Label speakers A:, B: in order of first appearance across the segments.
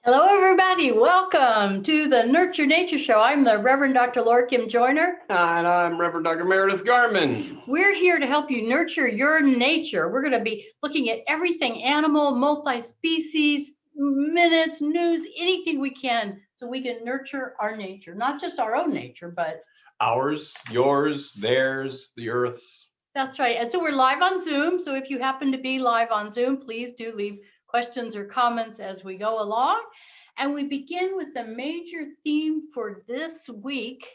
A: Hello, everybody. Welcome to the Nurture Nature Show. I'm the Reverend Dr. Laura Kim Joyner.
B: And I'm Reverend Dr. Meredith Garman.
A: We're here to help you nurture your nature. We're going to be looking at everything animal, multi-species, minutes, news, anything we can so we can nurture our nature, not just our own nature, but
B: ours, yours, theirs, the Earth's.
A: That's right. And so we're live on Zoom. So if you happen to be live on Zoom, please do leave questions or comments as we go along. And we begin with the major theme for this week,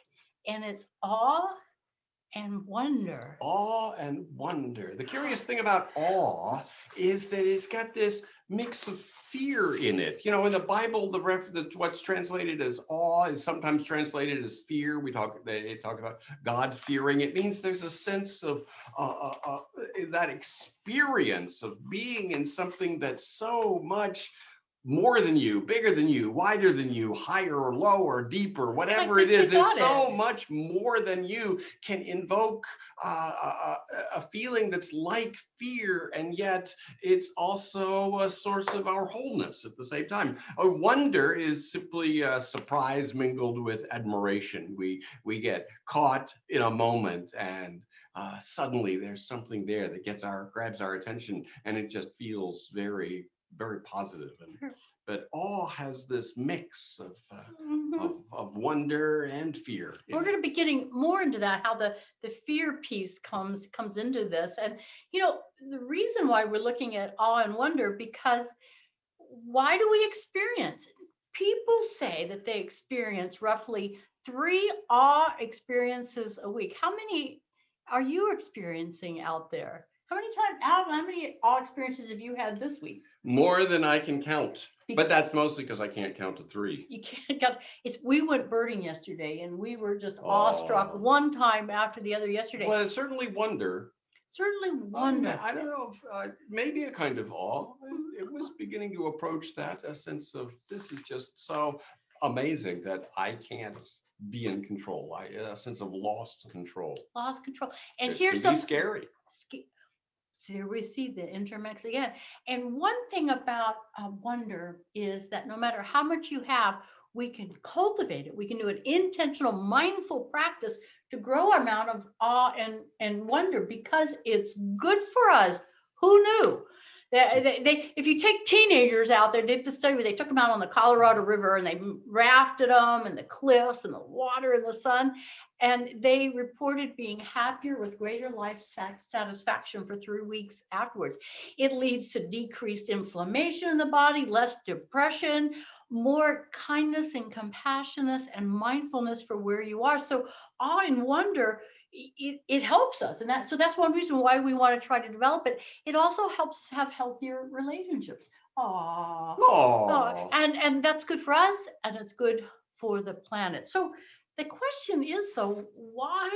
A: and it's awe and wonder.
B: Awe and wonder. The curious thing about awe is that it's got this mix of fear in it. You know, in the Bible, what's translated as awe is sometimes translated as fear. They talk about God fearing. It means there's a sense of that experience of being in something that's so much more than you, bigger than you, wider than you, higher or lower, deeper, whatever it is so much more than you, can invoke a feeling that's like fear, and yet it's also a source of our wholeness at the same time. A wonder is simply a surprise mingled with admiration. We get caught in a moment, and suddenly there's something there that grabs our attention, and it just feels very, very positive. But awe has this mix of wonder and fear.
A: We're going to be getting more into that, how the fear piece comes into this. And, you know, the reason why we're looking at awe and wonder, because why do we experience it? People say that they experience roughly 3 awe experiences a week. How many are you experiencing out there? How many awe experiences have you had this week?
B: More than I can count. But that's mostly because I can't count to 3.
A: You can't count. We went birding yesterday, and we were just awestruck one time after the other yesterday.
B: Well, it's certainly wonder.
A: Certainly wonder.
B: I don't know, if, maybe a kind of awe. It was beginning to approach that, a sense of this is just so amazing that I can't be in control. A sense of lost control.
A: Lost control. And
B: it
A: here's
B: something scary.
A: So here we see the intermix again. And one thing about wonder is that no matter how much you have, we can cultivate it. We can do an intentional, mindful practice to grow our amount of awe and wonder, because it's good for us. Who knew? If you take teenagers out there, did the study where they took them out on the Colorado River and they rafted them and the cliffs and the water and the sun, and they reported being happier with greater life satisfaction for 3 weeks afterwards. It leads to decreased inflammation in the body, less depression, more kindness and compassion and mindfulness for where you are. So awe and wonder, it helps us, and that's one reason why we want to try to develop it. It also helps us have healthier relationships. And that's good for us, and it's good for the planet. So the question is, though, why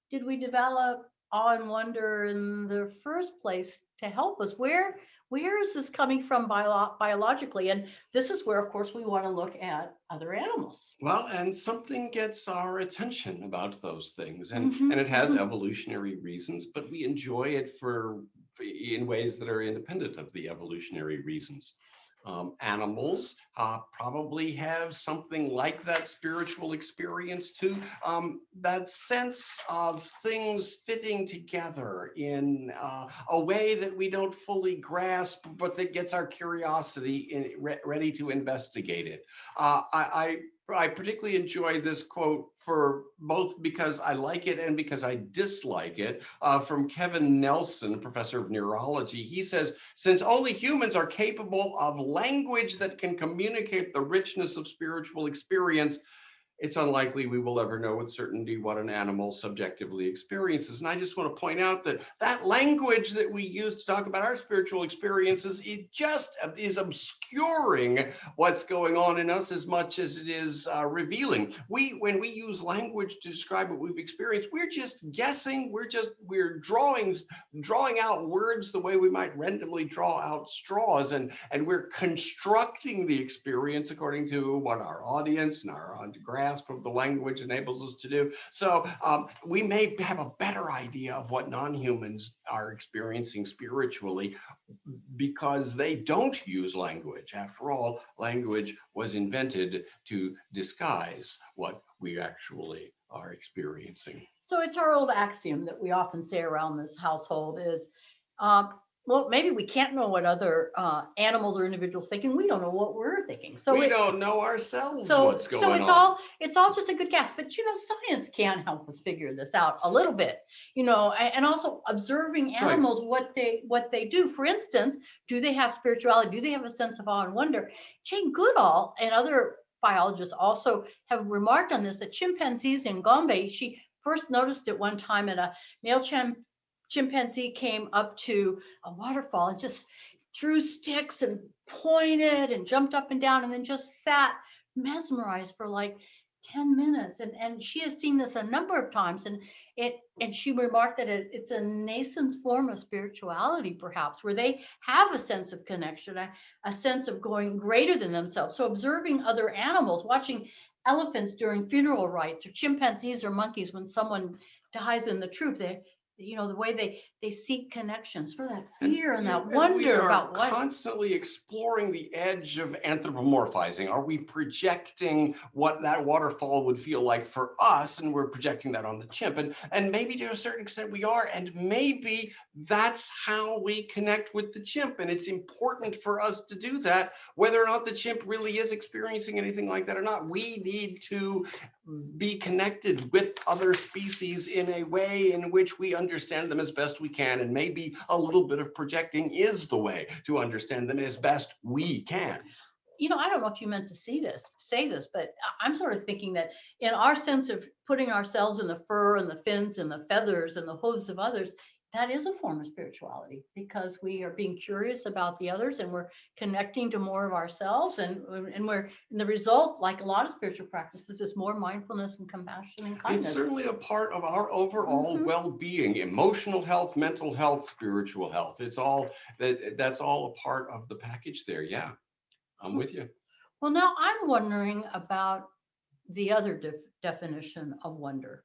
A: did we develop awe and wonder in the first place to help us? Where is this coming from biologically? And this is where, of course, we want to look at other animals.
B: Well, and something gets our attention about those things, and it has evolutionary reasons, but we enjoy it in ways that are independent of the evolutionary reasons. Animals probably have something like that spiritual experience too. That sense of things fitting together in a way that we don't fully grasp, but that gets our curiosity ready to investigate it. I particularly enjoy this quote, for both because I like it and because I dislike it, from Kevin Nelson, professor of neurology. He says, since only humans are capable of language that can communicate the richness of spiritual experience, it's unlikely we will ever know with certainty what an animal subjectively experiences. And I just want to point out that that language that we use to talk about our spiritual experiences, it just is obscuring what's going on in us as much as it is revealing. When we use language to describe what we've experienced, we're just guessing. We're drawing out words the way we might randomly draw out straws, and we're constructing the experience according to what our audience and our undergrad grasp of the language enables us to do. So we may have a better idea of what non-humans are experiencing spiritually because they don't use language. After all, language was invented to disguise what we actually are experiencing.
A: So it's our old axiom that we often say around this household is, um, well, maybe we can't know what other animals or individuals thinking. We don't know what we're thinking. So
B: we don't know ourselves what's going
A: so
B: on.
A: It's all just a good guess. But science can help us figure this out a little bit. And also observing animals, right, what they do. For instance, do they have spirituality? Do they have a sense of awe and wonder? Jane Goodall and other biologists also have remarked on this, that chimpanzees in Gombe, she first noticed it one time, and a male chimpanzee came up to a waterfall and just threw sticks and pointed and jumped up and down and then just sat mesmerized for like 10 minutes. And she has seen this a number of times, and she remarked that it's a nascent form of spirituality, perhaps, where they have a sense of connection, a sense of going greater than themselves. So observing other animals, watching elephants during funeral rites, or chimpanzees or monkeys when someone dies in the troop, the way they seek connections for that fear and that wonder about what.
B: Constantly exploring the edge of anthropomorphizing. Are we projecting what that waterfall would feel like for us, and we're projecting that on the chimp? And maybe to a certain extent we are, and maybe that's how we connect with the chimp. And it's important for us to do that, whether or not the chimp really is experiencing anything like that or not. We need to be connected with other species in a way in which we understand them as best we can, and maybe a little bit of projecting is the way to understand them as best we can.
A: I don't know if you meant to say this, but I'm sort of thinking that in our sense of putting ourselves in the fur and the fins and the feathers and the hooves of others, that is a form of spirituality, because we are being curious about the others, and we're connecting to more of ourselves, and we're, in the result, like a lot of spiritual practices, is more mindfulness and compassion and kindness.
B: It's certainly a part of our overall well-being, emotional health, mental health, spiritual health. It's all that's all a part of the package there. Yeah, I'm with you.
A: Well, now I'm wondering about the other definition of wonder.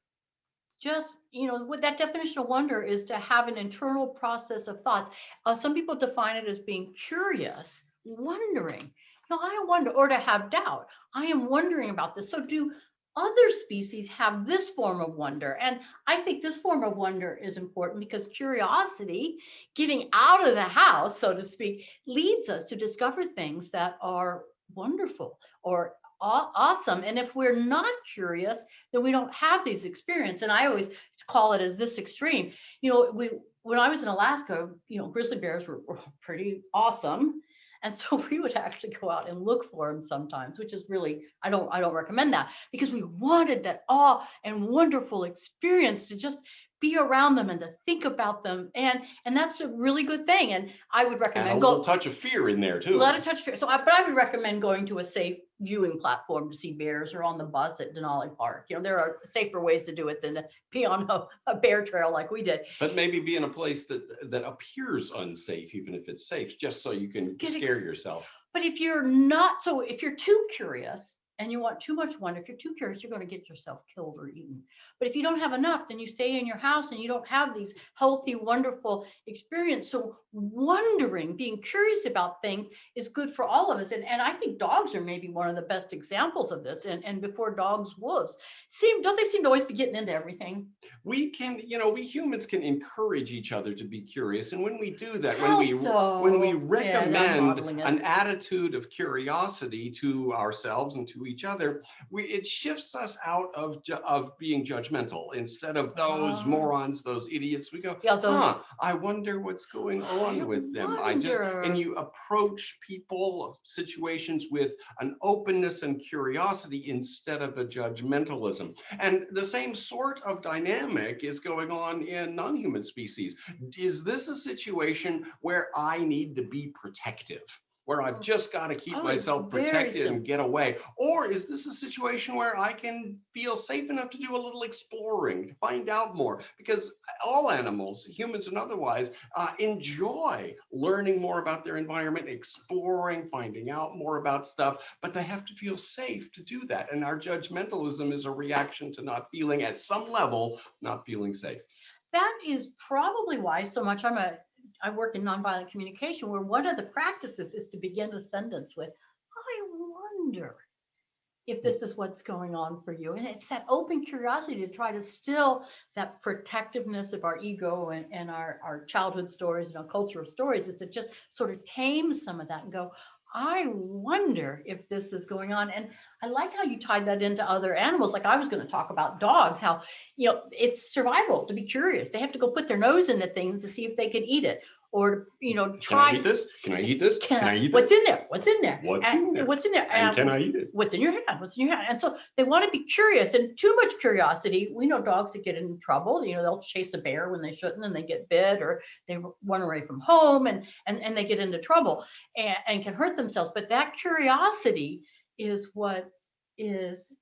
A: Just, what that definition of wonder is, to have an internal process of thoughts. Some people define it as being curious, wondering. I wonder, or to have doubt. I am wondering about this. So do other species have this form of wonder? And I think this form of wonder is important because curiosity, getting out of the house, so to speak, leads us to discover things that are wonderful or awesome. And if we're not curious, then we don't have these experiences. And I always call it as this extreme. When I was in Alaska, grizzly bears were pretty awesome. And so we would actually go out and look for them sometimes, which is really, I don't recommend that, because we wanted that awe and wonderful experience to just be around them and to think about them. And that's a really good thing. And I would recommend
B: a little touch of fear in there too.
A: A lot of touch of fear. But I would recommend going to a safe viewing platform to see bears, or on the bus at Denali Park. There are safer ways to do it than to be on a bear trail like we did.
B: But maybe be in a place that appears unsafe, even if it's safe, just so you can scare yourself.
A: But if you're too curious and you want too much wonder, if you're too curious, you're going to get yourself killed or eaten. But if you don't have enough, then you stay in your house and you don't have these healthy, wonderful experiences. So wondering, being curious about things is good for all of us. And I think dogs are maybe one of the best examples of this. And before dogs, wolves. Don't they seem to always be getting into everything?
B: We humans can encourage each other to be curious. And when we do that, when we recommend an attitude of curiosity to ourselves and to each other, it shifts us out of being judgmental. Instead of those morons, those idiots, we go, I wonder what's going on with them. And you approach people, situations with an openness and curiosity instead of a judgmentalism. And the same sort of dynamic is going on in non-human species. Is this a situation where I need to be protective? where I've just got to keep
A: Oh, it's
B: myself
A: very
B: protected and
A: simple.
B: get away? Or is this a situation where I can feel safe enough to do a little exploring, to find out more? Because all animals, humans and otherwise, enjoy learning more about their environment, exploring, finding out more about stuff, but they have to feel safe to do that. And our judgmentalism is a reaction to not feeling, at some level, not feeling safe.
A: That is probably why so much I work in nonviolent communication, where one of the practices is to begin a sentence with, I wonder if this is what's going on for you. And it's that open curiosity to try to still that protectiveness of our ego and our childhood stories and our cultural stories, is to just sort of tame some of that and go, I wonder if this is going on. And I like how you tied that into other animals. Like I was going to talk about dogs, how, it's survival to be curious. They have to go put their nose into things to see if they could eat it, or,
B: Can I
A: try.
B: eat this? Can I eat this? Can I eat
A: What's
B: this?
A: in there? What's in there?
B: What's in there?
A: What's in there?
B: And can I eat it?
A: What's in your hand? What's in your hand? And so they want to be curious, and too much curiosity. We know dogs that get in trouble. They'll chase a bear when they shouldn't, and they get bit, or they run away from home, and they get into trouble and can hurt themselves. But that curiosity is what is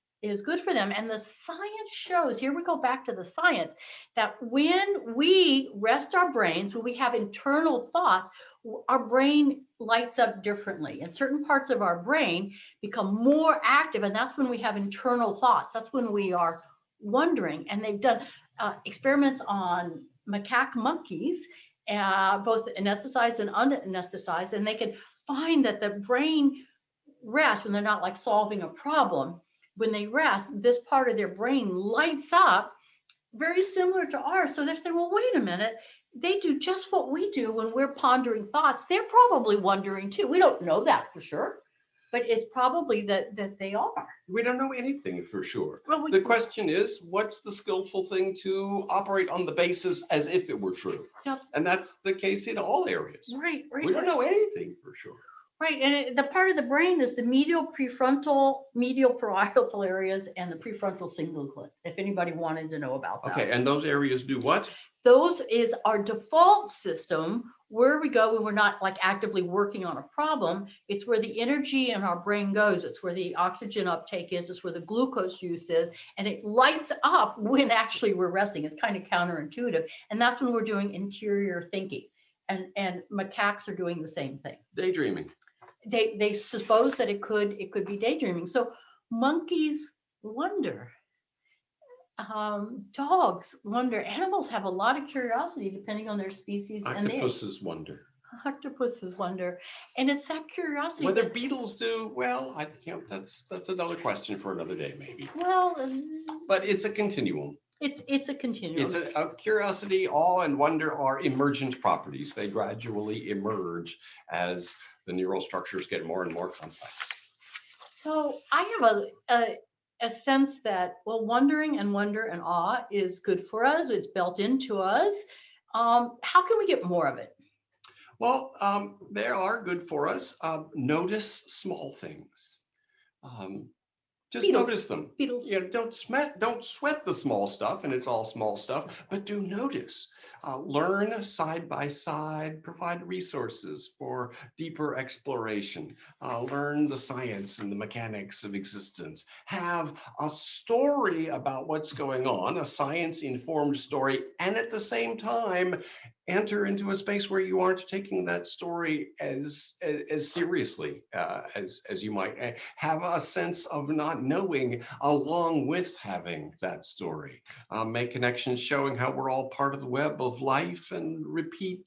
A: good for them. And the science shows, here we go back to the science, that when we rest our brains, when we have internal thoughts, our brain lights up differently, and certain parts of our brain become more active. And that's when we have internal thoughts. That's when we are wondering. And they've done experiments on macaque monkeys, both anesthetized and unanesthetized, and they can find that the brain rest when they're not like solving a problem. When they rest, this part of their brain lights up very similar to ours. So they're saying, well, wait a minute. They do just what we do when we're pondering thoughts. They're probably wondering too. We don't know that for sure, but it's probably that they are.
B: We don't know anything for sure.
A: Well,
B: The question is, what's the skillful thing to operate on the basis as if it were true?
A: Yep.
B: And that's the case in all areas.
A: Right.
B: We don't know anything for sure.
A: Right, and the part of the brain is the medial prefrontal, medial parietal areas, and the prefrontal cingulate, if anybody wanted to know about that.
B: Okay, and those areas do what?
A: Those is our default system, where we go when we're not like actively working on a problem. It's where the energy in our brain goes. It's where the oxygen uptake is. It's where the glucose use is. And it lights up when actually we're resting. It's kind of counterintuitive. And that's when we're doing interior thinking. And macaques are doing the same thing.
B: Daydreaming.
A: They suppose that it could be daydreaming. So monkeys wonder, dogs wonder. Animals have a lot of curiosity depending on their species and age.
B: Octopuses wonder.
A: Octopuses wonder, and it's that curiosity.
B: Whether beetles do, well, that's another question for another day, maybe.
A: Well,
B: but it's a continuum.
A: It's a continuum.
B: It's a curiosity, awe, and wonder are emergent properties. They gradually emerge as the neural structures get more and more complex.
A: So I have a sense that, well, wondering and wonder and awe is good for us. It's built into us. How can we get more of it?
B: Well, they are good for us. Notice small things. Just
A: Beetles.
B: Notice them.
A: Beetles.
B: Don't sweat the small stuff, and it's all small stuff, but do notice. Learn side by side, provide resources for deeper exploration, learn the science and the mechanics of existence, have a story about what's going on, a science-informed story, and at the same time, enter into a space where you aren't taking that story as seriously as you might. Have a sense of not knowing along with having that story. Make connections showing how we're all part of the web of life, and repeat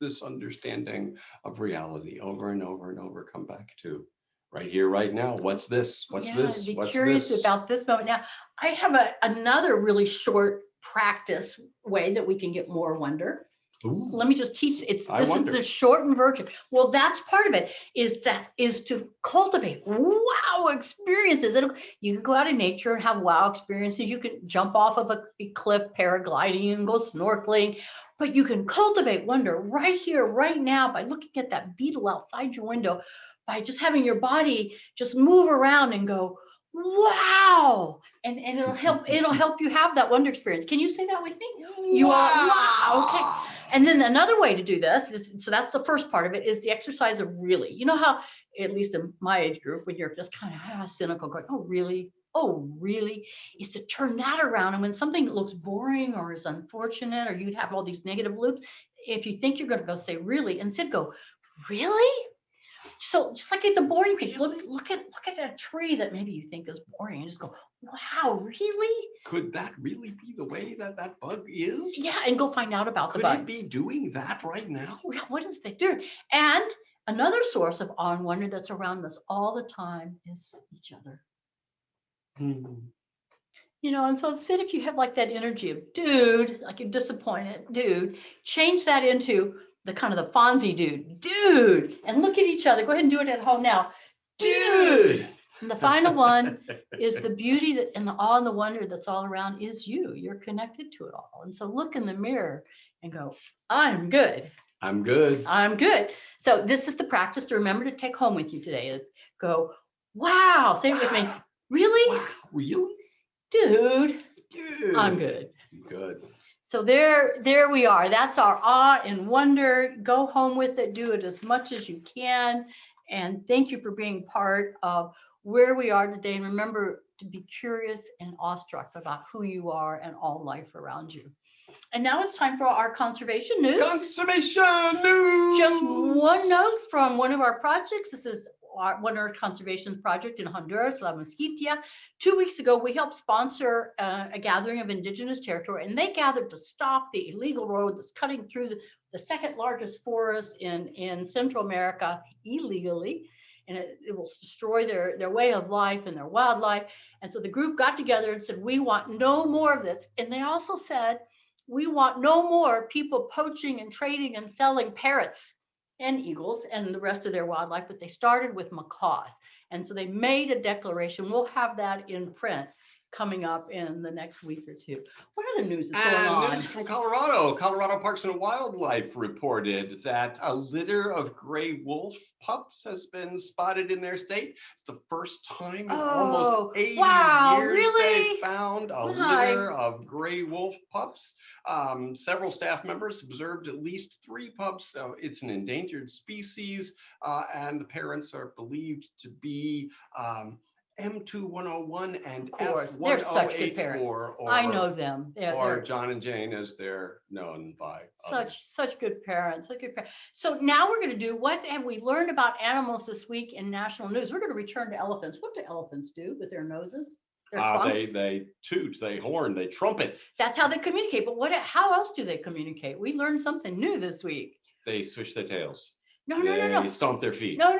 B: this understanding of reality over and over and over. Come back to right here, right now. What's this? What's this?
A: Be
B: What's
A: curious
B: this?
A: about this moment. Now, I have another really short practice way that we can get more wonder.
B: Ooh.
A: Let me just teach. This
B: wonder.
A: is the shortened version. Well, that's part of it, is to cultivate wow experiences. You can go out in nature and have wow experiences. You can jump off of a cliff paragliding and go snorkeling, but you can cultivate wonder right here, right now, by looking at that beetle outside your window, by just having your body just move around and go, wow, and it'll help you have that wonder experience. Can you say that with me? You are wow. Okay. And then another way to do this is, so that's the first part of it, is the exercise of really. You know how, at least in my age group, when you're just kind of cynical, going, oh, really? Oh, really? Is to turn that around. And when something looks boring or is unfortunate, or you'd have all these negative loops, if you think you're going to go say really, instead go, really? So just like at the boring things, look at that tree that maybe you think is boring, and just go, wow, really?
B: Could that really be the way that that bug is?
A: Yeah, and go find out about the bug.
B: Could it be doing that right now?
A: What is they doing? And another source of awe and wonder that's around us all the time is each other. You know, and so instead, if you have like that energy of dude, like you're disappointed, dude, change that into the kind of the Fonzie dude, and look at each other. Go ahead and do it at home now. Dude. And the final one is the beauty that, and the awe and the wonder that's all around is you. You're connected to it all. And so look in the mirror and go, I'm good.
B: I'm good.
A: I'm good. So this is the practice to remember to take home with you today, is go, wow. Say it with me. Really?
B: Wow, really?
A: Dude, I'm good.
B: Good.
A: So there we are. That's our awe and wonder. Go home with it. Do it as much as you can. And thank you for being part of where we are today. And remember to be curious and awestruck about who you are and all life around you. And now it's time for our conservation news.
B: Conservation news.
A: Just one note from one of our projects. This is one Earth Conservation Project in Honduras, La Mosquitia. 2 weeks ago, we helped sponsor a gathering of indigenous territory, and they gathered to stop the illegal road that's cutting through the second largest forest in Central America illegally. And it will destroy their way of life and their wildlife. And so the group got together and said, we want no more of this. And they also said, we want no more people poaching and trading and selling parrots and eagles and the rest of their wildlife, but they started with macaques. And so they made a declaration. We'll have that in print coming up in the next week or two. What other news is going on?
B: News from Colorado. Colorado Parks and Wildlife reported that a litter of gray wolf pups has been spotted in their state. It's the first time in almost 80 years
A: really?
B: they found a litter of gray wolf pups. Several staff members observed at least 3 pups. It's an endangered species, and the parents are believed to be M2101 and F1084.
A: They're such good parents. I know them.
B: Or John and Jane, as they're known by others.
A: Such good parents. Such good parents. So now we're going to do, what have we learned about animals this week in national news? We're going to return to elephants. What do elephants do with their noses? Their trunks?
B: They toot, they horn, they trumpet.
A: That's how they communicate. But how else do they communicate? We learned something new this week.
B: They swish their tails.
A: No.
B: They stomp their feet.
A: No.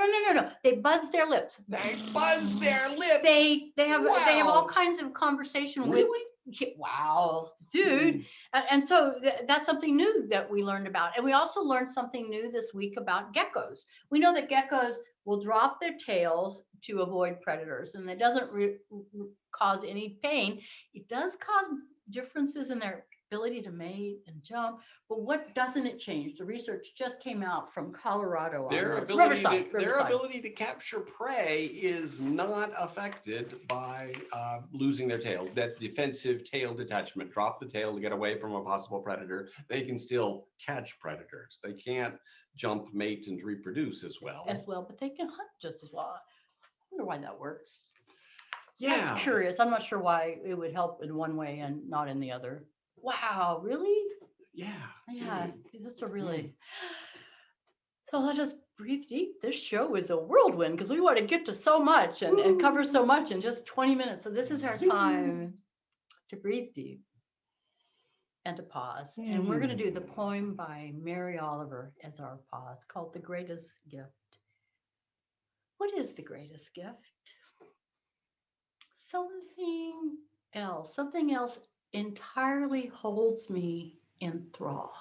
A: They buzz their lips.
B: They buzz their lips.
A: They have all kinds of conversation with. Wow, dude. And so that's something new that we learned about. And we also learned something new this week about geckos. We know that geckos will drop their tails to avoid predators, and it doesn't cause any pain. It does cause differences in their ability to mate and jump, but what doesn't it change? The research just came out from Colorado.
B: Their ability to capture prey is not affected by losing their tail. That defensive tail detachment, drop the tail to get away from a possible predator. They can still catch predators. They can't jump, mate, and reproduce as well.
A: But they can hunt just as well. I wonder why that works.
B: Yeah.
A: I'm curious. I'm not sure why it would help in one way and not in the other. Wow, really?
B: Yeah.
A: This is a really. So let us breathe deep. This show is a whirlwind because we want to get to so much and cover so much in just 20 minutes. So this is our time to breathe deep and to pause. And we're going to do the poem by Mary Oliver as our pause, called The Greatest Gift. What is the greatest gift? Something else entirely holds me in thrall.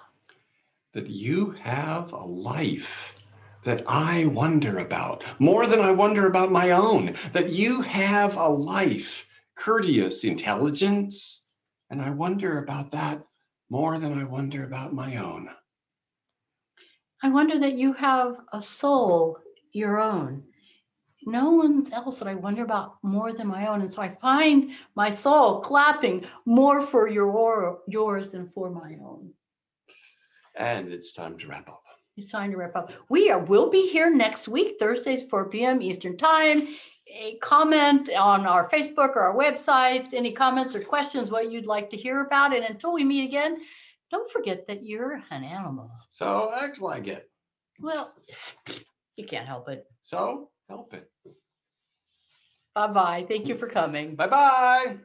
B: That you have a life that I wonder about, more than I wonder about my own. That you have a life, courteous, intelligence, and I wonder about that more than I wonder about my own.
A: I wonder that you have a soul, your own. No one's else that I wonder about more than my own. And so I find my soul clapping more for yours than for my own.
B: And it's time to wrap up.
A: It's time to wrap up. We'll be here next week, Thursdays, 4 p.m. Eastern Time. A comment on our Facebook or our website, any comments or questions, what you'd like to hear about. And until we meet again, don't forget that you're an animal.
B: So act like it.
A: Well, you can't help it.
B: So help it.
A: Bye-bye. Thank you for coming.
B: Bye-bye.